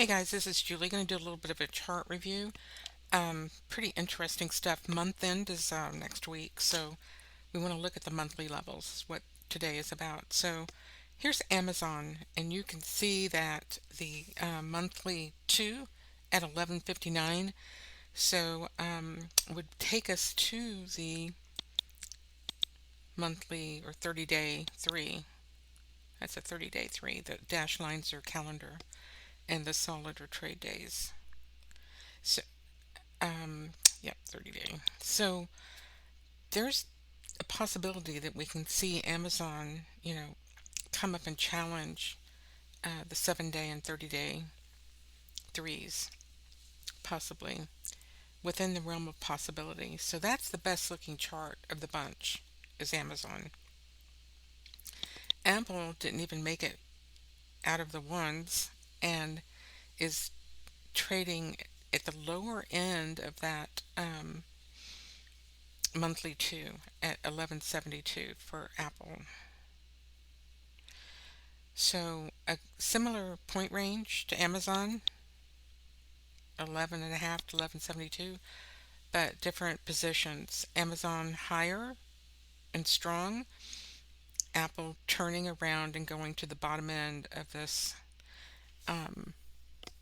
Hey guys, this is Julie. Going to do a little bit of a chart review. Pretty interesting stuff. Month end is next week, so we want to look at the monthly levels, is what today is about. So here's Amazon, and you can see that the monthly 2 at 11:59, so would take us to the monthly or 30-day 3. That's a 30-day 3. The dash lines are calendar, and the solid are trade days. So Um, yeah, 30 day. So there's a possibility that we can see Amazon, come up and challenge the 7-day and 30-day threes, possibly within the realm of possibility. So that's the best looking chart of the bunch is Amazon. Apple didn't even make it out of the ones and is trading at the lower end of that monthly 2 at 1172 for Apple. So a similar point range to Amazon, 11 and a half to 1172, but different positions. Amazon higher and strong, Apple turning around and going to the bottom end of this um,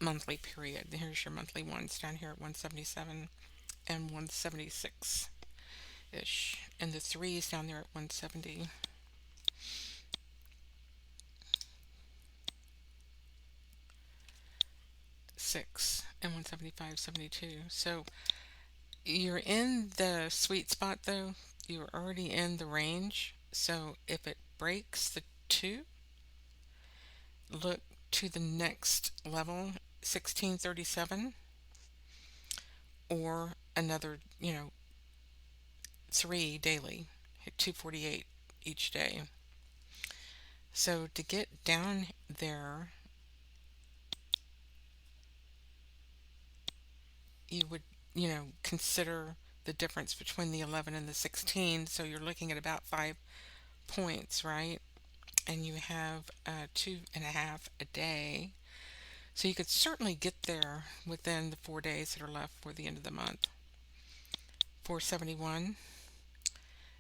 monthly period. Here's your monthly ones down here at 177 and 176 ish, and the threes down there at 176 and 175.72. So you're in the sweet spot though. You're already in the range. So if it breaks the 2, look to the next level, 1637, or another, 3 daily, hit 248 each day. So to get down there, you would, consider the difference between the 11 and the 16. So you're looking at about 5 points, right? And you have 2.5 a day. So you could certainly get there within the 4 days that are left for the end of the month. 471.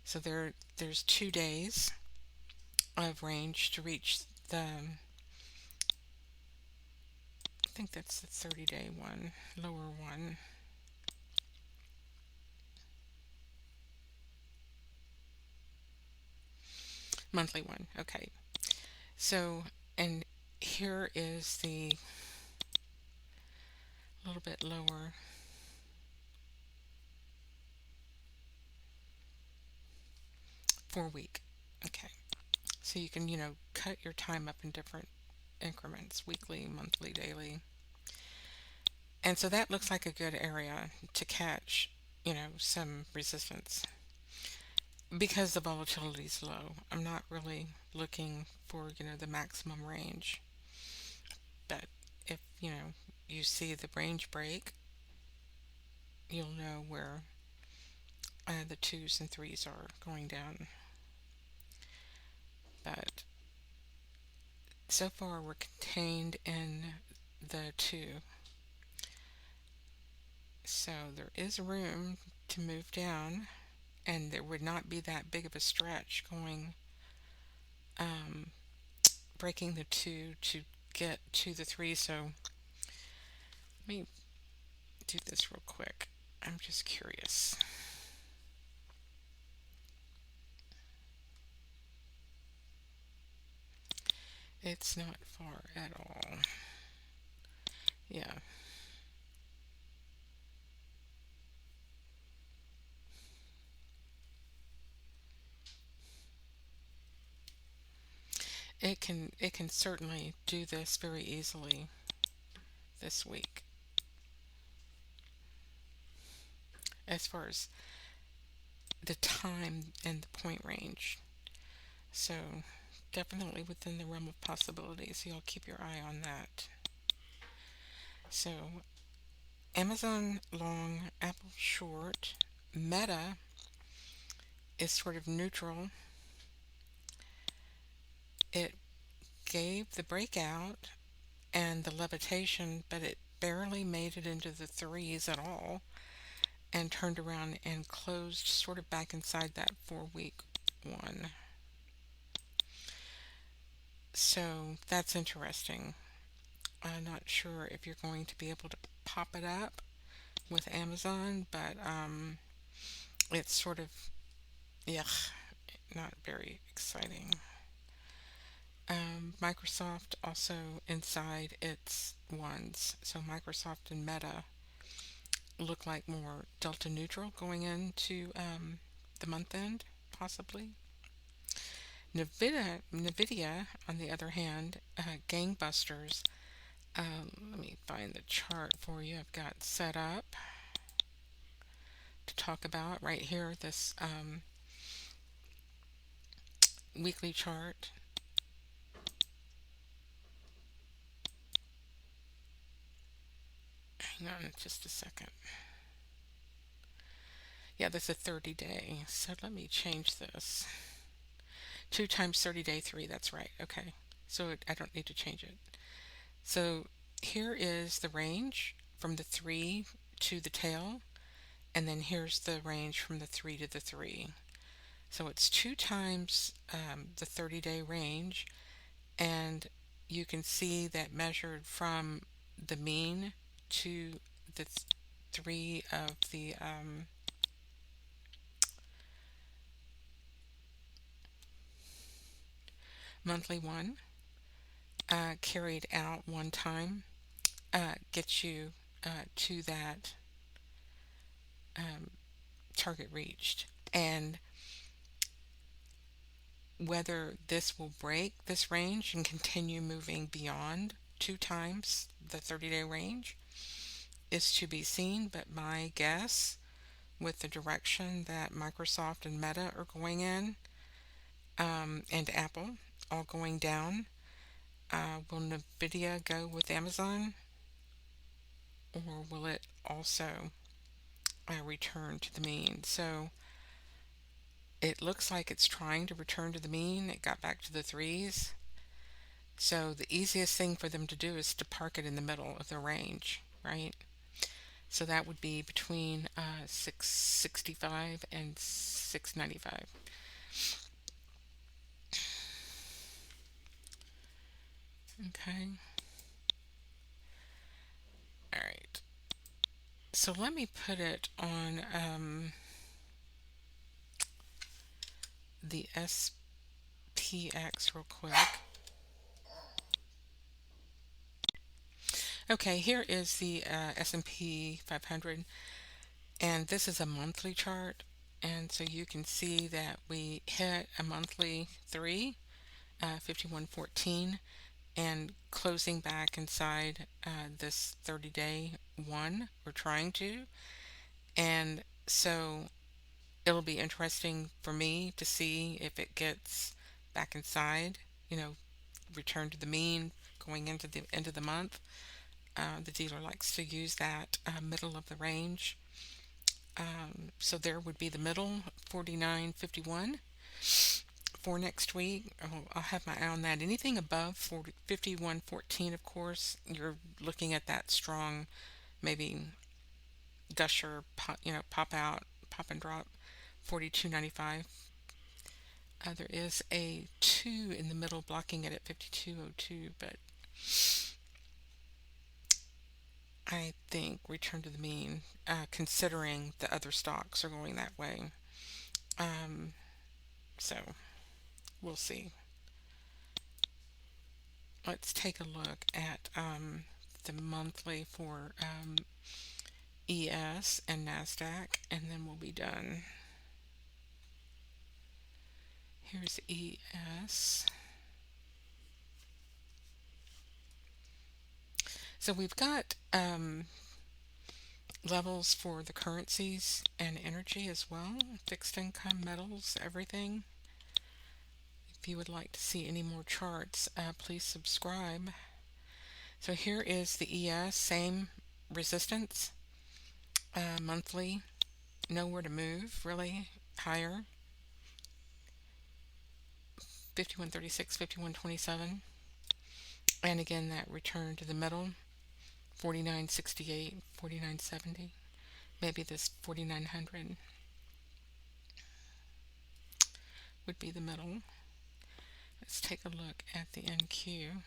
So there's 2 days of range to reach the, I think that's the 30-day one, lower one. Monthly one. Okay. So, and here is the little bit lower 4 week. Okay. So you can, cut your time up in different increments, weekly, monthly, daily. And so that looks like a good area to catch, some resistance because the volatility is low. I'm not really looking for, the maximum range. But if, you see the range break, you'll know where the twos and threes are going down. But so far we're contained in the 2. So there is room to move down, and there would not be that big of a stretch going um, breaking the 2 to get to the 3. So let me do this real quick. I'm just curious. It's not far at all. Yeah. It can certainly do this very easily this week as far as the time and the point range. So definitely within the realm of possibilities. So you'll keep your eye on that. So Amazon long, Apple short, Meta is sort of neutral. It gave the breakout and the levitation, but it barely made it into the threes at all and turned around and closed sort of back inside that 4 week one. So that's interesting. I'm not sure if you're going to be able to pop it up with Amazon, but it's sort of, yuck, not very exciting. Microsoft also inside its ones. So Microsoft and Meta look like more delta neutral going into the month end, possibly. Nvidia, on the other hand, gangbusters. Let me find the chart for you. I've got set up to talk about right here. This weekly chart. Hang on just a second. Yeah, that's a 30 day. So let me change this. 2 times 30 day 3. That's right. Okay. So I don't need to change it. So here is the range from the 3 to the tail. And then here's the range from the 3 to the 3. So it's 2 times the 30-day range. And you can see that measured from the mean to the 3 of the monthly one, carried out one time, gets you to that target reached. And whether this will break this range and continue moving beyond 2 times the 30-day range is to be seen, but my guess, with the direction that Microsoft and Meta are going in, and Apple all going down, will Nvidia go with Amazon, or will it also return to the mean? So it looks like it's trying to return to the mean. It got back to the threes. So the easiest thing for them to do is to park it in the middle of the range, right? So that would be between 665 and 695. Okay. All right. So let me put it on the SPX real quick. Okay, here is the S&P 500, and this is a monthly chart. And so you can see that we hit a monthly 3, 5114, and closing back inside this 30-day 1. We're trying to. And so it'll be interesting for me to see if it gets back inside, you know, return to the mean going into the end of the month. The dealer likes to use that middle of the range. So there would be the middle, 49.51 for next week. I'll have my eye on that. Anything above 51.14, of course, you're looking at that strong, maybe gusher, pop out, pop and drop, 42.95. There is a 2 in the middle blocking it at 52.02, but I think return to the mean, considering the other stocks are going that way. So we'll see. Let's take a look at the monthly for ES and NASDAQ, and then we'll be done. Here's ES. So we've got levels for the currencies and energy as well, fixed income, metals, everything. If you would like to see any more charts, please subscribe. So here is the ES, same resistance, monthly, nowhere to move, really, higher, 51.36, 51.27. And again, that return to the middle, 49.68, 49.70, maybe this 4900 would be the middle. Let's take a look at the NQ.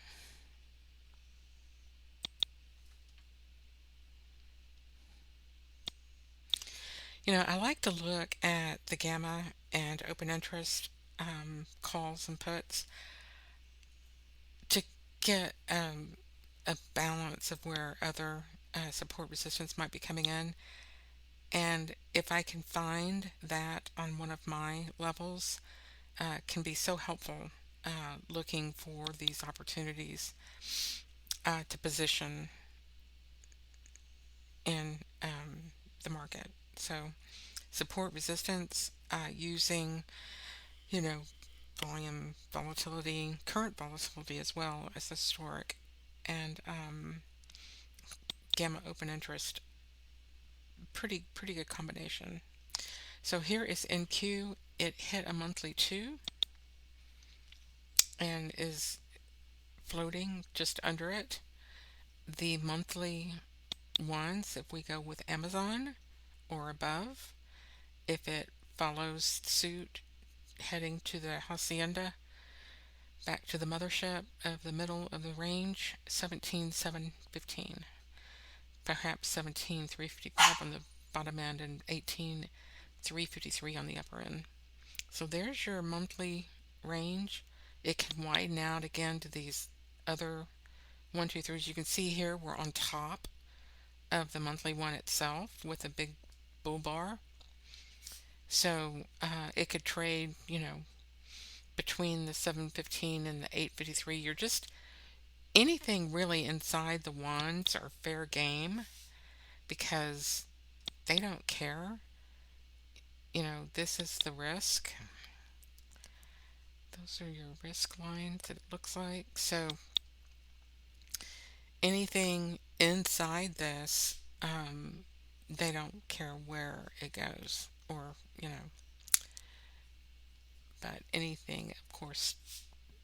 I like to look at the gamma and open interest calls and puts to get a balance of where other support resistance might be coming in. And if I can find that on one of my levels, can be so helpful looking for these opportunities to position in the market. So support resistance using, you know, volume volatility, current volatility as well as historic, and gamma open interest. Pretty good combination. So here is NQ. It hit a monthly 2 and is floating just under it. The monthly ones, if we go with Amazon or above, if it follows suit heading to the hacienda, back to the mothership of the middle of the range, 17,715, perhaps 17,355 on the bottom end and 18,353 on the upper end. So there's your monthly range. It can widen out again to these other 1, 2, 3s. You can see here we're on top of the monthly one itself with a big bull bar. So it could trade, between the 715 and the 853. You're just anything really inside the ones are fair game because they don't care. This is the risk. Those are your risk lines, it looks like. So anything inside this, they don't care where it goes, or, but anything, of course,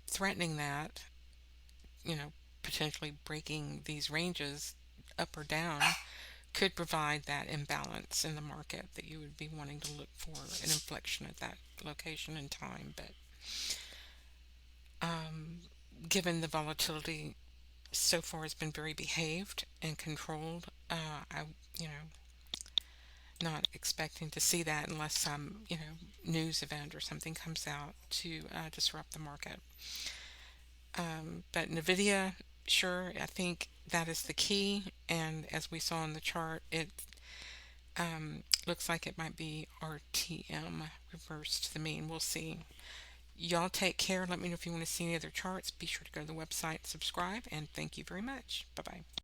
threatening that, you know, potentially breaking these ranges up or down could provide that imbalance in the market that you would be wanting to look for an inflection at that location and time. But given the volatility so far has been very behaved and controlled, I, you know, not expecting to see that unless some, news event or something comes out to disrupt the market. But NVIDIA, sure, I think that is the key. And as we saw in the chart, it looks like it might be RTM reversed to the mean. We'll see. Y'all take care. Let me know if you want to see any other charts. Be sure to go to the website, subscribe, and thank you very much. Bye bye.